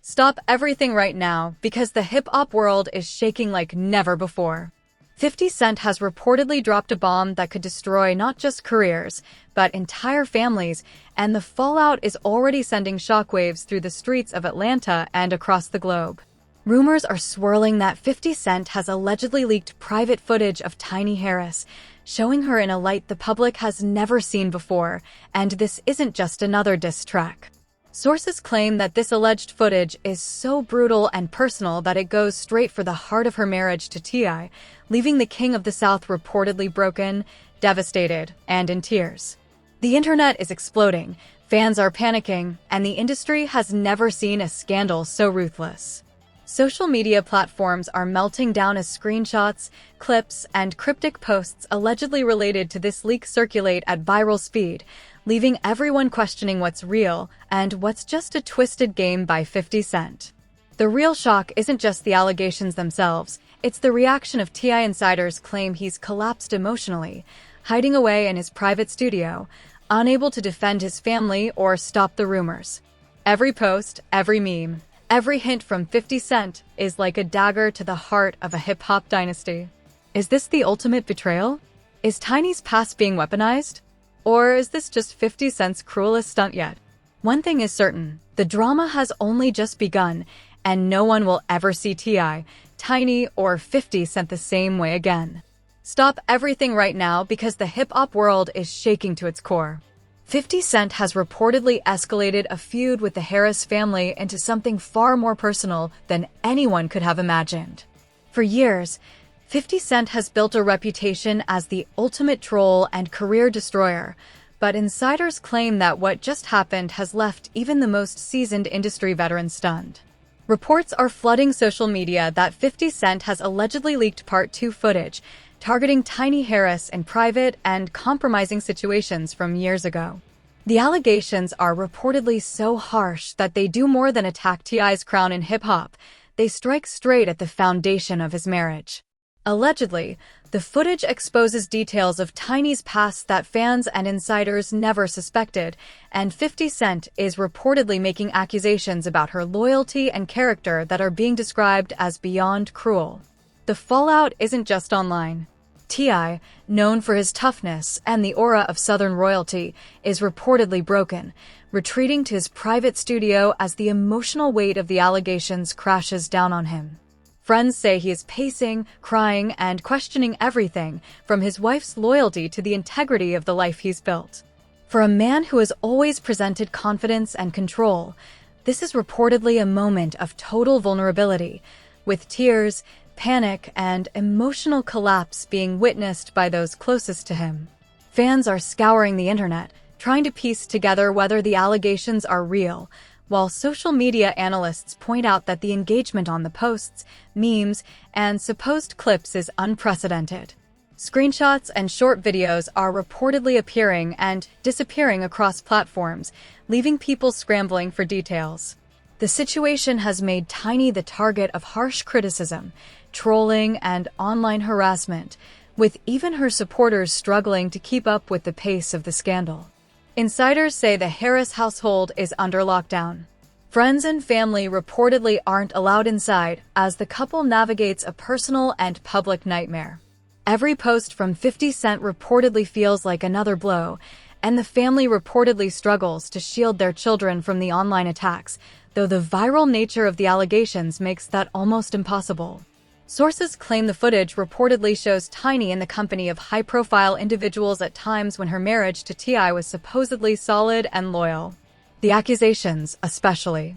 Stop everything right now because the hip-hop world is shaking like never before. 50 Cent has reportedly dropped a bomb that could destroy not just careers, but entire families, and the fallout is already sending shockwaves through the streets of Atlanta and across the globe. Rumors are swirling that 50 Cent has allegedly leaked private footage of Tiny Harris, showing her in a light the public has never seen before, and this isn't just another diss track. Sources claim that this alleged footage is so brutal and personal that it goes straight for the heart of her marriage to T.I., leaving the King of the South reportedly broken, devastated, and in tears. The internet is exploding, fans are panicking, and the industry has never seen a scandal so ruthless. Social media platforms are melting down as screenshots, clips, and cryptic posts allegedly related to this leak circulate at viral speed, leaving everyone questioning what's real and what's just a twisted game by 50 Cent. The real shock isn't just the allegations themselves, it's the reaction of T.I. insiders claim he's collapsed emotionally, hiding away in his private studio, unable to defend his family or stop the rumors. Every post, every meme, every hint from 50 Cent is like a dagger to the heart of a hip-hop dynasty. Is this the ultimate betrayal? Is Tiny's past being weaponized? Or is this just 50 Cent's cruelest stunt yet? One thing is certain, the drama has only just begun, and no one will ever see T.I., Tiny, or 50 Cent the same way again. Stop everything right now because the hip-hop world is shaking to its core. 50 Cent has reportedly escalated a feud with the Harris family into something far more personal than anyone could have imagined. For years, 50 Cent has built a reputation as the ultimate troll and career destroyer, but insiders claim that what just happened has left even the most seasoned industry veterans stunned. Reports are flooding social media that 50 Cent has allegedly leaked Part 2 footage, targeting Tiny Harris in private and compromising situations from years ago. The allegations are reportedly so harsh that they do more than attack T.I.'s crown in hip-hop, they strike straight at the foundation of his marriage. Allegedly, the footage exposes details of Tiny's past that fans and insiders never suspected, and 50 Cent is reportedly making accusations about her loyalty and character that are being described as beyond cruel. The fallout isn't just online. T.I., known for his toughness and the aura of Southern royalty, is reportedly broken, retreating to his private studio as the emotional weight of the allegations crashes down on him. Friends say he is pacing, crying, and questioning everything, from his wife's loyalty to the integrity of the life he's built. For a man who has always presented confidence and control, this is reportedly a moment of total vulnerability, with tears, panic, and emotional collapse being witnessed by those closest to him. Fans are scouring the internet, trying to piece together whether the allegations are real, while social media analysts point out that the engagement on the posts, memes, and supposed clips is unprecedented. Screenshots and short videos are reportedly appearing and disappearing across platforms, leaving people scrambling for details. The situation has made Tiny the target of harsh criticism, trolling, and online harassment, with even her supporters struggling to keep up with the pace of the scandal. Insiders say the Harris household is under lockdown. Friends and family reportedly aren't allowed inside as the couple navigates a personal and public nightmare. Every post from 50 Cent reportedly feels like another blow, and the family reportedly struggles to shield their children from the online attacks, though the viral nature of the allegations makes that almost impossible. Sources claim the footage reportedly shows Tiny in the company of high-profile individuals at times when her marriage to T.I. was supposedly solid and loyal. The accusations, especially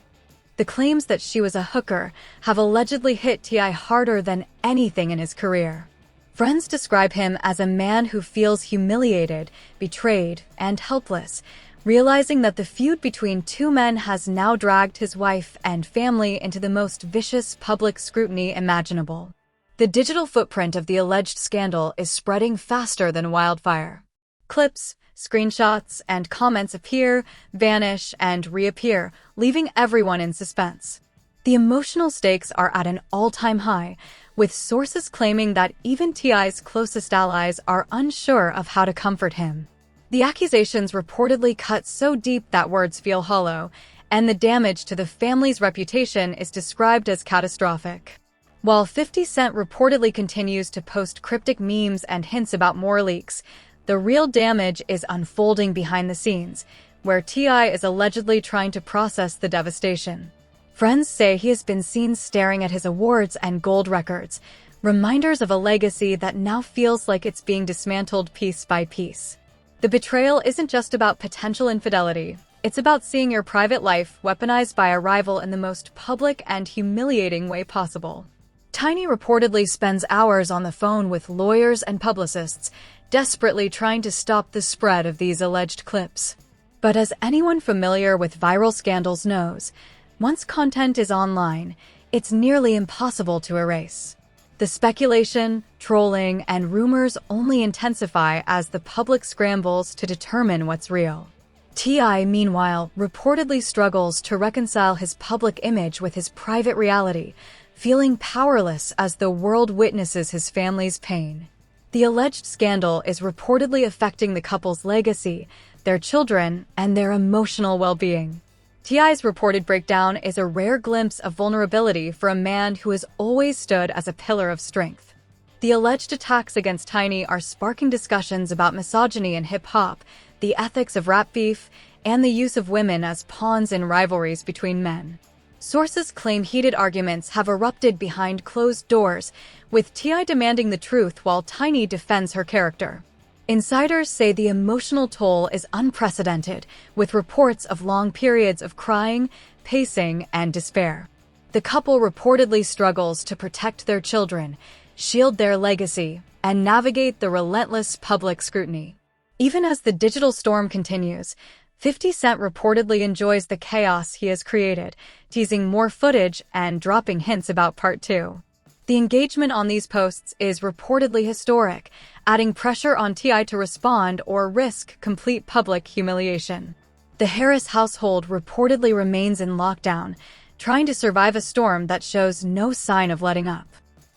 the claims that she was a hooker, have allegedly hit T.I. harder than anything in his career. Friends describe him as a man who feels humiliated, betrayed, and helpless, realizing that the feud between two men has now dragged his wife and family into the most vicious public scrutiny imaginable. The digital footprint of the alleged scandal is spreading faster than wildfire. Clips, screenshots, and comments appear, vanish, and reappear, leaving everyone in suspense. The emotional stakes are at an all-time high, with sources claiming that even T.I.'s closest allies are unsure of how to comfort him. The accusations reportedly cut so deep that words feel hollow, and the damage to the family's reputation is described as catastrophic. While 50 Cent reportedly continues to post cryptic memes and hints about more leaks, the real damage is unfolding behind the scenes, where T.I. is allegedly trying to process the devastation. Friends say he has been seen staring at his awards and gold records, reminders of a legacy that now feels like it's being dismantled piece by piece. The betrayal isn't just about potential infidelity. It's about seeing your private life weaponized by a rival in the most public and humiliating way possible. Tiny reportedly spends hours on the phone with lawyers and publicists, desperately trying to stop the spread of these alleged clips. But as anyone familiar with viral scandals knows, once content is online, it's nearly impossible to erase. The speculation, trolling, and rumors only intensify as the public scrambles to determine what's real. T.I., meanwhile, reportedly struggles to reconcile his public image with his private reality, feeling powerless as the world witnesses his family's pain. The alleged scandal is reportedly affecting the couple's legacy, their children, and their emotional well-being. T.I.'s reported breakdown is a rare glimpse of vulnerability for a man who has always stood as a pillar of strength. The alleged attacks against Tiny are sparking discussions about misogyny in hip-hop, the ethics of rap beef, and the use of women as pawns in rivalries between men. Sources claim heated arguments have erupted behind closed doors, with T.I. demanding the truth while Tiny defends her character. Insiders say the emotional toll is unprecedented, with reports of long periods of crying, pacing, and despair. The couple reportedly struggles to protect their children, shield their legacy, and navigate the relentless public scrutiny. Even as the digital storm continues, 50 Cent reportedly enjoys the chaos he has created, teasing more footage and dropping hints about Part 2. The engagement on these posts is reportedly historic, adding pressure on T.I. to respond or risk complete public humiliation. The Harris household reportedly remains in lockdown, trying to survive a storm that shows no sign of letting up.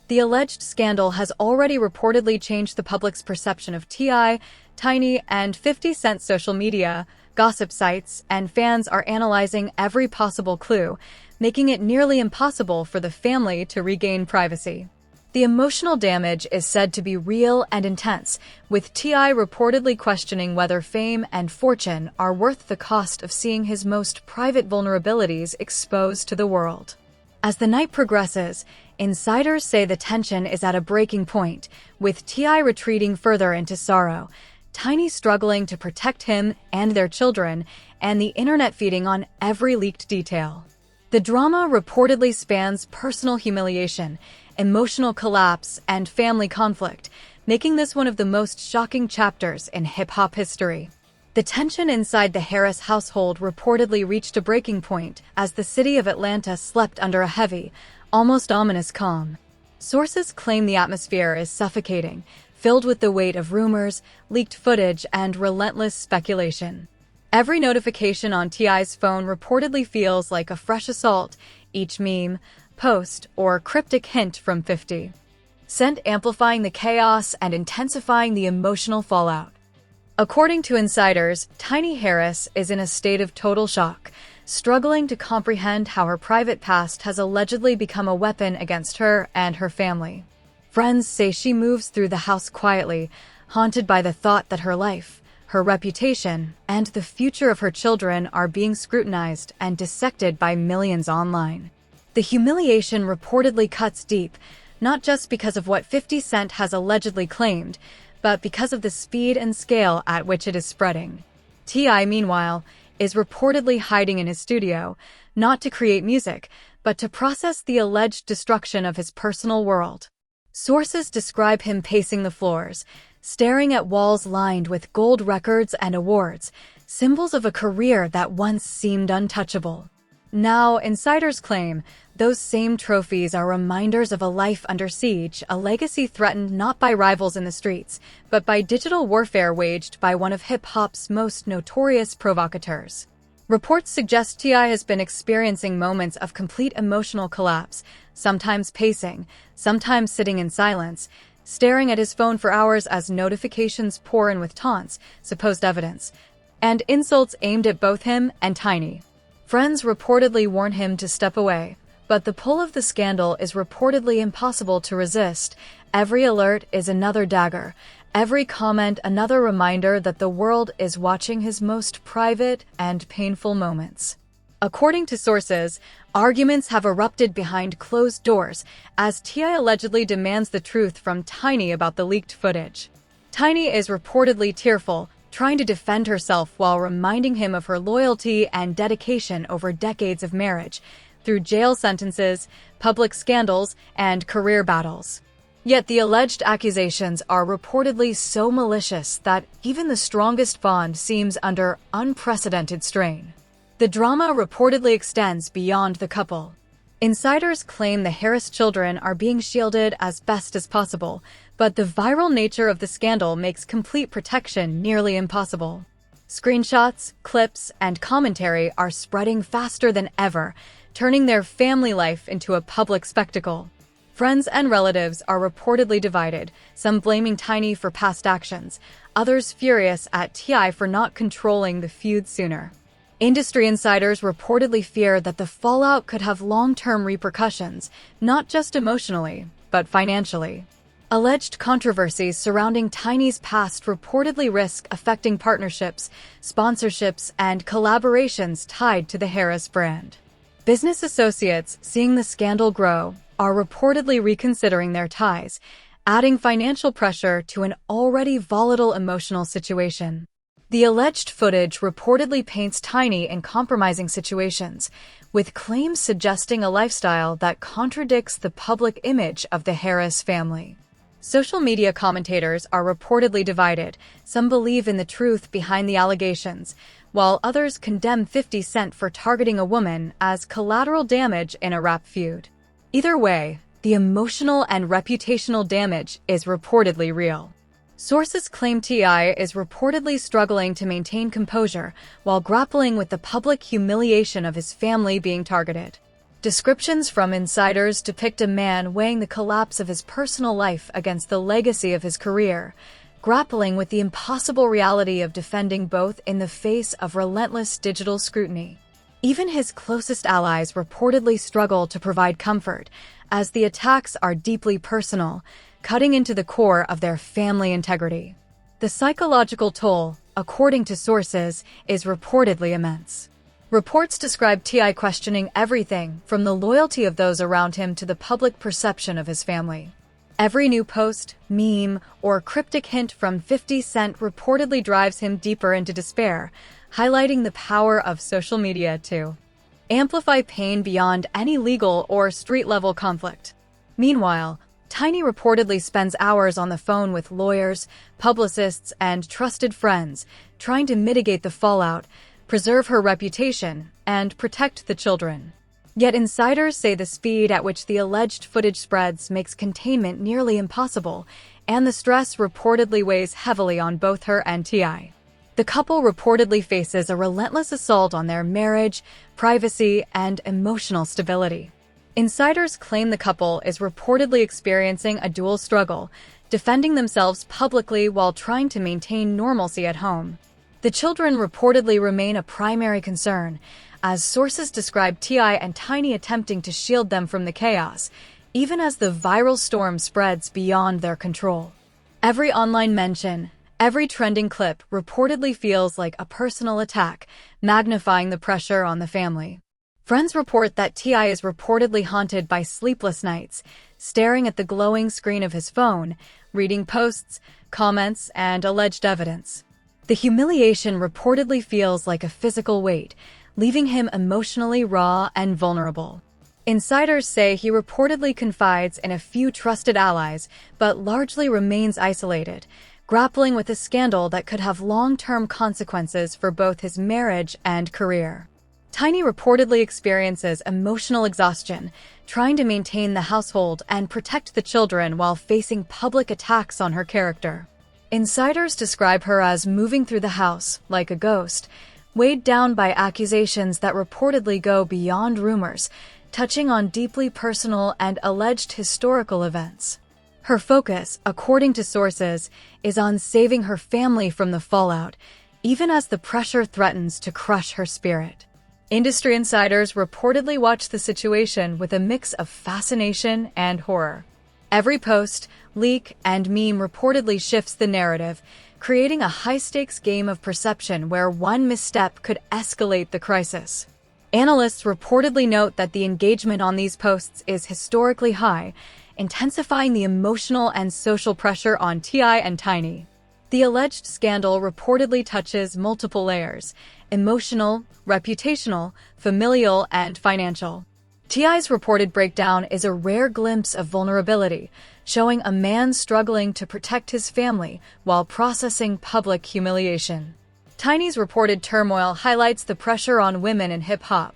The alleged scandal has already reportedly changed the public's perception of T.I., Tiny, and 50 Cent's social media, gossip sites, and fans are analyzing every possible clue, making it nearly impossible for the family to regain privacy. The emotional damage is said to be real and intense, with T.I. reportedly questioning whether fame and fortune are worth the cost of seeing his most private vulnerabilities exposed to the world. As the night progresses, insiders say the tension is at a breaking point, with T.I. retreating further into sorrow, Tiny struggling to protect him and their children, and the internet feeding on every leaked detail. The drama reportedly spans personal humiliation, emotional collapse, and family conflict, making this one of the most shocking chapters in hip-hop history. The tension inside the Harris household reportedly reached a breaking point as the city of Atlanta slept under a heavy, almost ominous calm. Sources claim the atmosphere is suffocating, filled with the weight of rumors, leaked footage, and relentless speculation. Every notification on T.I.'s phone reportedly feels like a fresh assault, each meme, post, or cryptic hint from 50 Cent amplifying the chaos and intensifying the emotional fallout. According to insiders, Tiny Harris is in a state of total shock, struggling to comprehend how her private past has allegedly become a weapon against her and her family. Friends say she moves through the house quietly, haunted by the thought that her life, her reputation, and the future of her children are being scrutinized and dissected by millions online. The humiliation reportedly cuts deep, not just because of what 50 Cent has allegedly claimed, but because of the speed and scale at which it is spreading. T.I., meanwhile, is reportedly hiding in his studio, not to create music, but to process the alleged destruction of his personal world. Sources describe him pacing the floors, staring at walls lined with gold records and awards, symbols of a career that once seemed untouchable. Now, insiders claim those same trophies are reminders of a life under siege, a legacy threatened not by rivals in the streets, but by digital warfare waged by one of hip-hop's most notorious provocateurs. Reports suggest T.I. has been experiencing moments of complete emotional collapse, sometimes pacing, sometimes sitting in silence, staring at his phone for hours as notifications pour in with taunts, supposed evidence, and insults aimed at both him and Tiny. Friends reportedly warn him to step away, but the pull of the scandal is reportedly impossible to resist. Every alert is another dagger, every comment another reminder that the world is watching his most private and painful moments. According to sources, arguments have erupted behind closed doors as T.I. allegedly demands the truth from Tiny about the leaked footage. Tiny is reportedly tearful, trying to defend herself while reminding him of her loyalty and dedication over decades of marriage, through jail sentences, public scandals, and career battles. Yet the alleged accusations are reportedly so malicious that even the strongest bond seems under unprecedented strain. The drama reportedly extends beyond the couple. Insiders claim the Harris children are being shielded as best as possible, but the viral nature of the scandal makes complete protection nearly impossible. Screenshots, clips, and commentary are spreading faster than ever, turning their family life into a public spectacle. Friends and relatives are reportedly divided, some blaming Tiny for past actions, others furious at T.I. for not controlling the feud sooner. Industry insiders reportedly fear that the fallout could have long-term repercussions, not just emotionally, but financially. Alleged controversies surrounding Tiny's past reportedly risk affecting partnerships, sponsorships, and collaborations tied to the Harris brand. Business associates, seeing the scandal grow, are reportedly reconsidering their ties, adding financial pressure to an already volatile emotional situation. The alleged footage reportedly paints Tiny in compromising situations, with claims suggesting a lifestyle that contradicts the public image of the Harris family. Social media commentators are reportedly divided. Some believe in the truth behind the allegations, while others condemn 50 Cent for targeting a woman as collateral damage in a rap feud. Either way, the emotional and reputational damage is reportedly real. Sources claim T.I. is reportedly struggling to maintain composure while grappling with the public humiliation of his family being targeted. Descriptions from insiders depict a man weighing the collapse of his personal life against the legacy of his career, grappling with the impossible reality of defending both in the face of relentless digital scrutiny. Even his closest allies reportedly struggle to provide comfort, as the attacks are deeply personal, cutting into the core of their family integrity. The psychological toll, according to sources, is reportedly immense. Reports describe T.I. questioning everything from the loyalty of those around him to the public perception of his family. Every new post, meme, or cryptic hint from 50 Cent reportedly drives him deeper into despair, highlighting the power of social media to amplify pain beyond any legal or street-level conflict. Meanwhile, Tiny reportedly spends hours on the phone with lawyers, publicists, and trusted friends, trying to mitigate the fallout, preserve her reputation, and protect the children. Yet insiders say the speed at which the alleged footage spreads makes containment nearly impossible, and the stress reportedly weighs heavily on both her and T.I. The couple reportedly faces a relentless assault on their marriage, privacy, and emotional stability. Insiders claim the couple is reportedly experiencing a dual struggle, defending themselves publicly while trying to maintain normalcy at home. The children reportedly remain a primary concern, as sources describe T.I. and Tiny attempting to shield them from the chaos, even as the viral storm spreads beyond their control. Every online mention, every trending clip reportedly feels like a personal attack, magnifying the pressure on the family. Friends report that T.I. is reportedly haunted by sleepless nights, staring at the glowing screen of his phone, reading posts, comments, and alleged evidence. The humiliation reportedly feels like a physical weight, leaving him emotionally raw and vulnerable. Insiders say he reportedly confides in a few trusted allies, but largely remains isolated, grappling with a scandal that could have long-term consequences for both his marriage and career. Tiny reportedly experiences emotional exhaustion, trying to maintain the household and protect the children while facing public attacks on her character. Insiders describe her as moving through the house like a ghost, weighed down by accusations that reportedly go beyond rumors, touching on deeply personal and alleged historical events. Her focus, according to sources, is on saving her family from the fallout, even as the pressure threatens to crush her spirit. Industry insiders reportedly watched the situation with a mix of fascination and horror. Every post, leak, and meme reportedly shifts the narrative, creating a high-stakes game of perception where one misstep could escalate the crisis. Analysts reportedly note that the engagement on these posts is historically high, intensifying the emotional and social pressure on T.I. and Tiny. The alleged scandal reportedly touches multiple layers: emotional, reputational, familial, and financial. T.I.'s reported breakdown is a rare glimpse of vulnerability, showing a man struggling to protect his family while processing public humiliation. Tiny's reported turmoil highlights the pressure on women in hip-hop,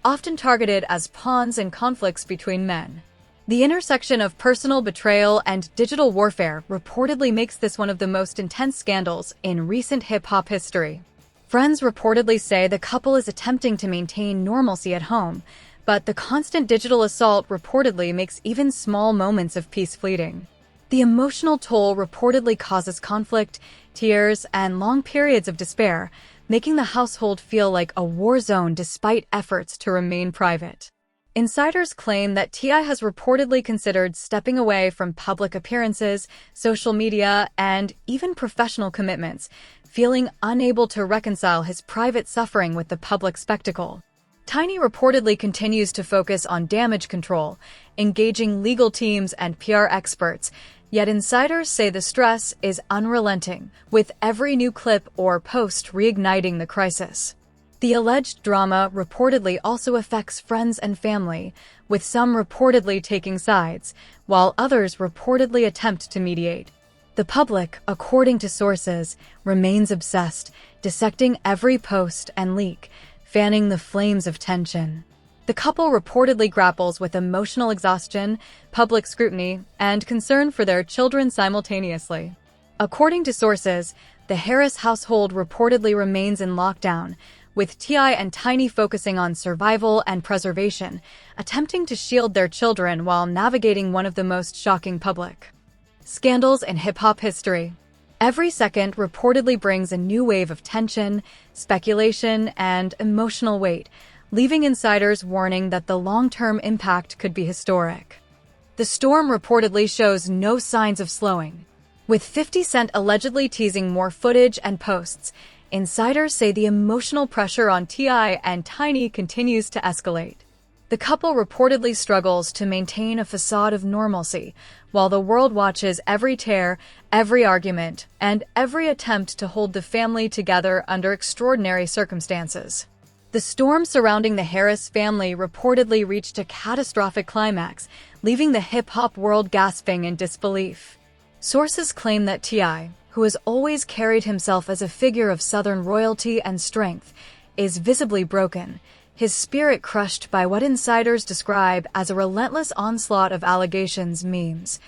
often targeted as pawns in conflicts between men. The intersection of personal betrayal and digital warfare reportedly makes this one of the most intense scandals in recent hip-hop history. Friends reportedly say the couple is attempting to maintain normalcy at home, but the constant digital assault reportedly makes even small moments of peace fleeting. The emotional toll reportedly causes conflict, tears, and long periods of despair, making the household feel like a war zone despite efforts to remain private. Insiders claim that T.I. has reportedly considered stepping away from public appearances, social media, and even professional commitments, feeling unable to reconcile his private suffering with the public spectacle. Tiny reportedly continues to focus on damage control, engaging legal teams and PR experts, yet insiders say the stress is unrelenting, with every new clip or post reigniting the crisis. The alleged drama reportedly also affects friends and family, with some reportedly taking sides, while others reportedly attempt to mediate. The public, according to sources, remains obsessed, dissecting every post and leak, fanning the flames of tension. The couple reportedly grapples with emotional exhaustion, public scrutiny, and concern for their children simultaneously. According to sources, the Harris household reportedly remains in lockdown, with T.I. and Tiny focusing on survival and preservation, attempting to shield their children while navigating one of the most shocking public scandals in hip-hop history. Every second reportedly brings a new wave of tension, speculation, and emotional weight, leaving insiders warning that the long-term impact could be historic. The storm reportedly shows no signs of slowing. With 50 Cent allegedly teasing more footage and posts, insiders say the emotional pressure on T.I. and Tiny continues to escalate. The couple reportedly struggles to maintain a facade of normalcy, while the world watches every tear, every argument, and every attempt to hold the family together under extraordinary circumstances. The storm surrounding the Harris family reportedly reached a catastrophic climax, leaving the hip-hop world gasping in disbelief. Sources claim that T.I., who has always carried himself as a figure of Southern royalty and strength, is visibly broken, his spirit crushed by what insiders describe as a relentless onslaught of allegations, memes,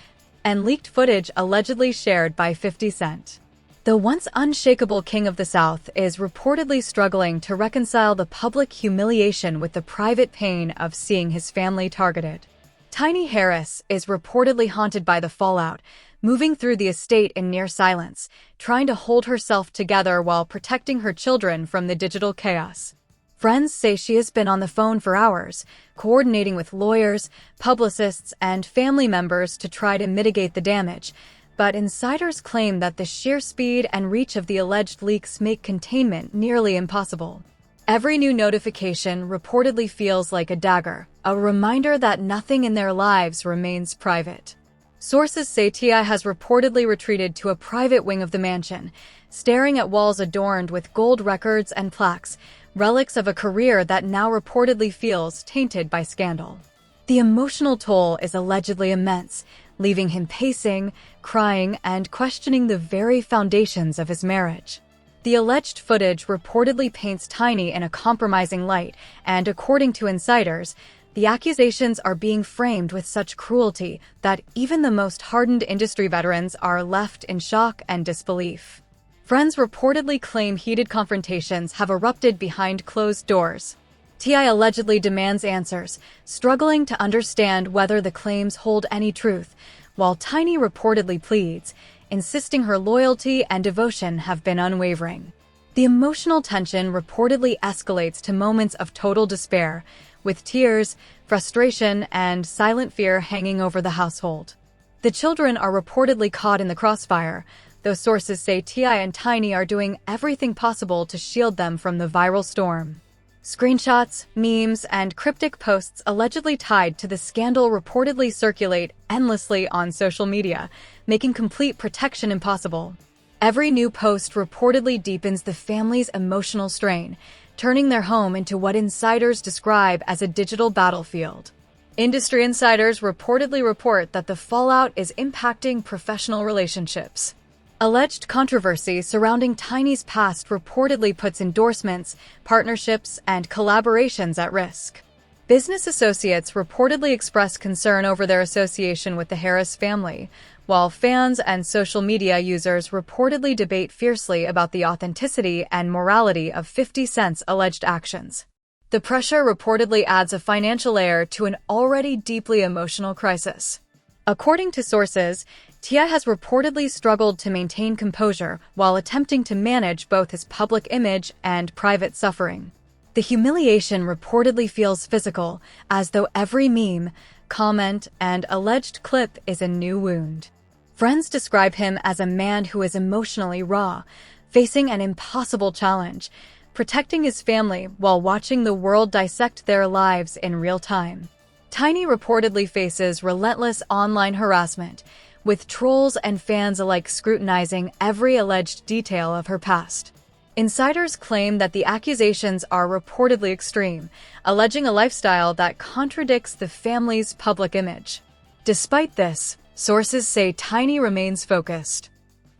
and leaked footage allegedly shared by 50 Cent. The once unshakable king of the South is reportedly struggling to reconcile the public humiliation with the private pain of seeing his family targeted. Tiny Harris is reportedly haunted by the fallout, moving through the estate in near silence, trying to hold herself together while protecting her children from the digital chaos. Friends say she has been on the phone for hours, coordinating with lawyers, publicists, and family members to try to mitigate the damage, but insiders claim that the sheer speed and reach of the alleged leaks make containment nearly impossible. Every new notification reportedly feels like a dagger, a reminder that nothing in their lives remains private. Sources say T.I. has reportedly retreated to a private wing of the mansion, staring at walls adorned with gold records and plaques, relics of a career that now reportedly feels tainted by scandal. The emotional toll is allegedly immense, leaving him pacing, crying, and questioning the very foundations of his marriage. The alleged footage reportedly paints Tiny in a compromising light, and according to insiders, the accusations are being framed with such cruelty that even the most hardened industry veterans are left in shock and disbelief. Friends reportedly claim heated confrontations have erupted behind closed doors. T.I. allegedly demands answers, struggling to understand whether the claims hold any truth, while Tiny reportedly pleads, insisting her loyalty and devotion have been unwavering. The emotional tension reportedly escalates to moments of total despair, with tears, frustration, and silent fear hanging over the household. The children are reportedly caught in the crossfire, though sources say T.I. and Tiny are doing everything possible to shield them from the viral storm. Screenshots, memes, and cryptic posts allegedly tied to the scandal reportedly circulate endlessly on social media, making complete protection impossible. Every new post reportedly deepens the family's emotional strain, turning their home into what insiders describe as a digital battlefield. Industry insiders reportedly report that the fallout is impacting professional relationships. Alleged controversy surrounding Tiny's past reportedly puts endorsements, partnerships, and collaborations at risk. Business associates reportedly express concern over their association with the Harris family, while fans and social media users reportedly debate fiercely about the authenticity and morality of 50 Cent's alleged actions. The pressure reportedly adds a financial layer to an already deeply emotional crisis. According to sources, T.I. has reportedly struggled to maintain composure while attempting to manage both his public image and private suffering. The humiliation reportedly feels physical, as though every meme, comment, and alleged clip is a new wound. Friends describe him as a man who is emotionally raw, facing an impossible challenge, protecting his family while watching the world dissect their lives in real time. Tiny reportedly faces relentless online harassment, with trolls and fans alike scrutinizing every alleged detail of her past. Insiders claim that the accusations are reportedly extreme, alleging a lifestyle that contradicts the family's public image. Despite this, sources say Tiny remains focused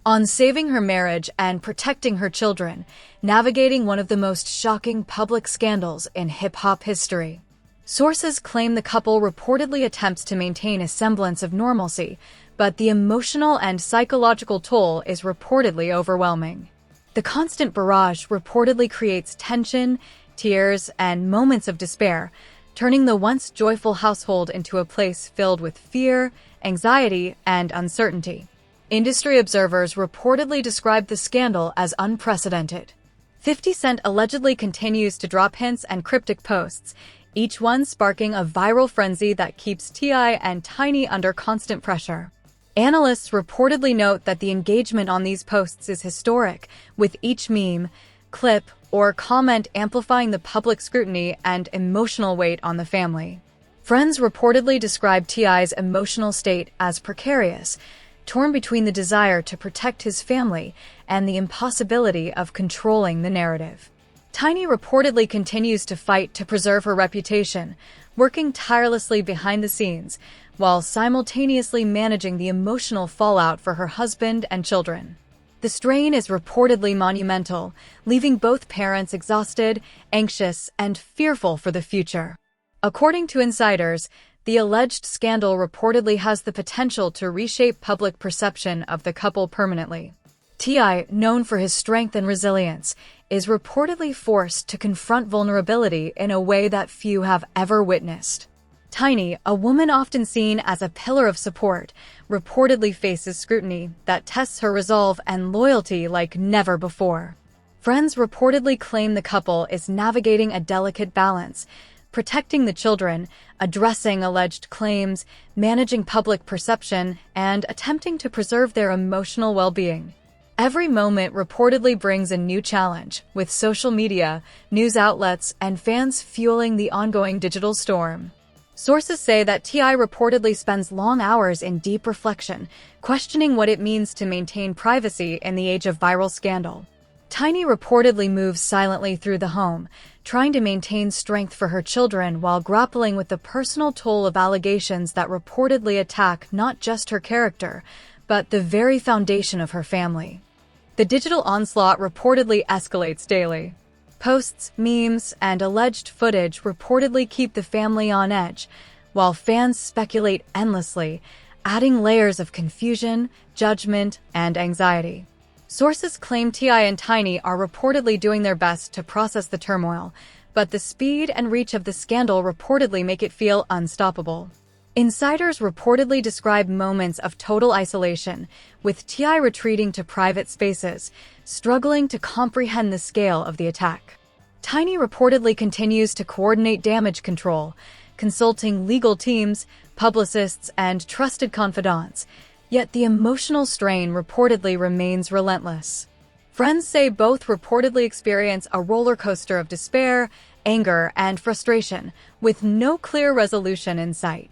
on saving her marriage and protecting her children, navigating one of the most shocking public scandals in hip-hop history. Sources claim the couple reportedly attempts to maintain a semblance of normalcy, but the emotional and psychological toll is reportedly overwhelming. The constant barrage reportedly creates tension, tears, and moments of despair, turning the once joyful household into a place filled with fear, anxiety, and uncertainty. Industry observers reportedly describe the scandal as unprecedented. 50 Cent allegedly continues to drop hints and cryptic posts, each one sparking a viral frenzy that keeps T.I. and Tiny under constant pressure. Analysts reportedly note that the engagement on these posts is historic, with each meme, clip, or comment amplifying the public scrutiny and emotional weight on the family. Friends reportedly describe T.I.'s emotional state as precarious, torn between the desire to protect his family and the impossibility of controlling the narrative. Tiny reportedly continues to fight to preserve her reputation, working tirelessly behind the scenes, while simultaneously managing the emotional fallout for her husband and children. The strain is reportedly monumental, leaving both parents exhausted, anxious, and fearful for the future. According to insiders, the alleged scandal reportedly has the potential to reshape public perception of the couple permanently. T.I., known for his strength and resilience, is reportedly forced to confront vulnerability in a way that few have ever witnessed. Tiny, a woman often seen as a pillar of support, reportedly faces scrutiny that tests her resolve and loyalty like never before. Friends reportedly claim the couple is navigating a delicate balance, protecting the children, addressing alleged claims, managing public perception, and attempting to preserve their emotional well-being. Every moment reportedly brings a new challenge, with social media, news outlets, and fans fueling the ongoing digital storm. Sources say that T.I. reportedly spends long hours in deep reflection, questioning what it means to maintain privacy in the age of viral scandal. Tiny reportedly moves silently through the home, trying to maintain strength for her children while grappling with the personal toll of allegations that reportedly attack not just her character, but the very foundation of her family. The digital onslaught reportedly escalates daily. Posts, memes, and alleged footage reportedly keep the family on edge, while fans speculate endlessly, adding layers of confusion, judgment, and anxiety. Sources claim T.I. and Tiny are reportedly doing their best to process the turmoil, but the speed and reach of the scandal reportedly make it feel unstoppable. Insiders reportedly describe moments of total isolation, with T.I. retreating to private spaces, struggling to comprehend the scale of the attack. Tiny reportedly continues to coordinate damage control, consulting legal teams, publicists, and trusted confidants, yet the emotional strain reportedly remains relentless. Friends say both reportedly experience a roller coaster of despair, anger, and frustration, with no clear resolution in sight.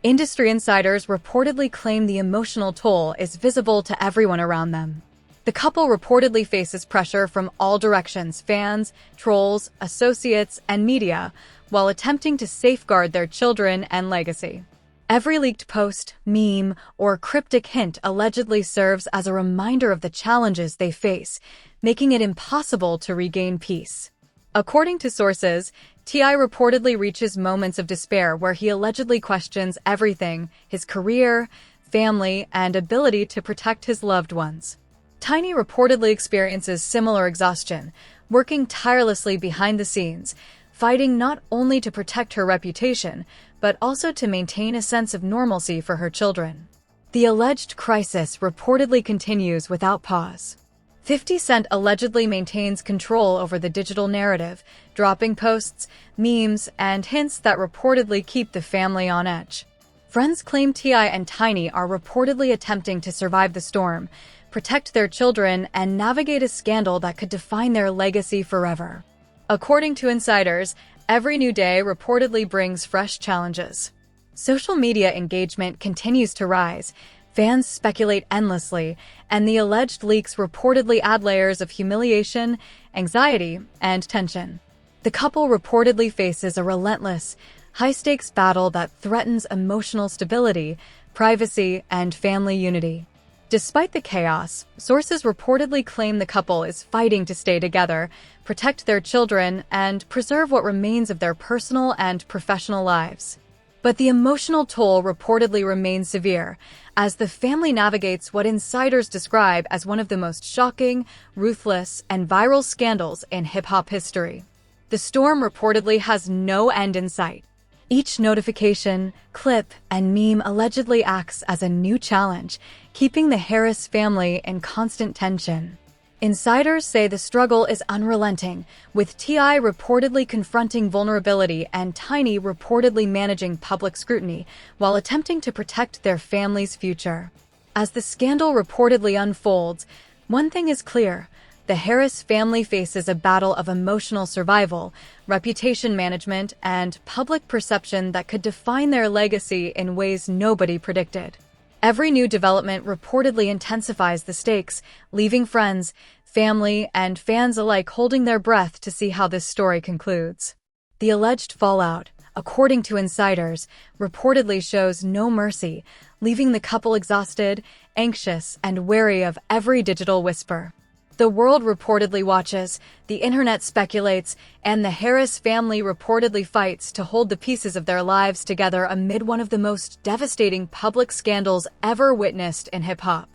Industry insiders reportedly claim the emotional toll is visible to everyone around them. The couple reportedly faces pressure from all directions: fans, trolls, associates, and media, while attempting to safeguard their children and legacy. Every leaked post, meme, or cryptic hint allegedly serves as a reminder of the challenges they face, making it impossible to regain peace. According to sources, T.I. reportedly reaches moments of despair where he allegedly questions everything: his career, family, and ability to protect his loved ones. Tiny reportedly experiences similar exhaustion, working tirelessly behind the scenes, fighting not only to protect her reputation, but also to maintain a sense of normalcy for her children. The alleged crisis reportedly continues without pause. 50 Cent allegedly maintains control over the digital narrative, dropping posts, memes, and hints that reportedly keep the family on edge. Friends claim T.I. and Tiny are reportedly attempting to survive the storm, protect their children, and navigate a scandal that could define their legacy forever. According to insiders, every new day reportedly brings fresh challenges. Social media engagement continues to rise, fans speculate endlessly, and the alleged leaks reportedly add layers of humiliation, anxiety, and tension. The couple reportedly faces a relentless, high-stakes battle that threatens emotional stability, privacy, and family unity. Despite the chaos, sources reportedly claim the couple is fighting to stay together, protect their children, and preserve what remains of their personal and professional lives. But the emotional toll reportedly remains severe, as the family navigates what insiders describe as one of the most shocking, ruthless, and viral scandals in hip-hop history. The storm reportedly has no end in sight. Each notification, clip, and meme allegedly acts as a new challenge, keeping the Harris family in constant tension. Insiders say the struggle is unrelenting, with T.I. reportedly confronting vulnerability and Tiny reportedly managing public scrutiny while attempting to protect their family's future. As the scandal reportedly unfolds, one thing is clear: the Harris family faces a battle of emotional survival, reputation management, and public perception that could define their legacy in ways nobody predicted. Every new development reportedly intensifies the stakes, leaving friends, family, and fans alike holding their breath to see how this story concludes. The alleged fallout, according to insiders, reportedly shows no mercy, leaving the couple exhausted, anxious, and wary of every digital whisper. The world reportedly watches, the internet speculates, and the Harris family reportedly fights to hold the pieces of their lives together amid one of the most devastating public scandals ever witnessed in hip-hop.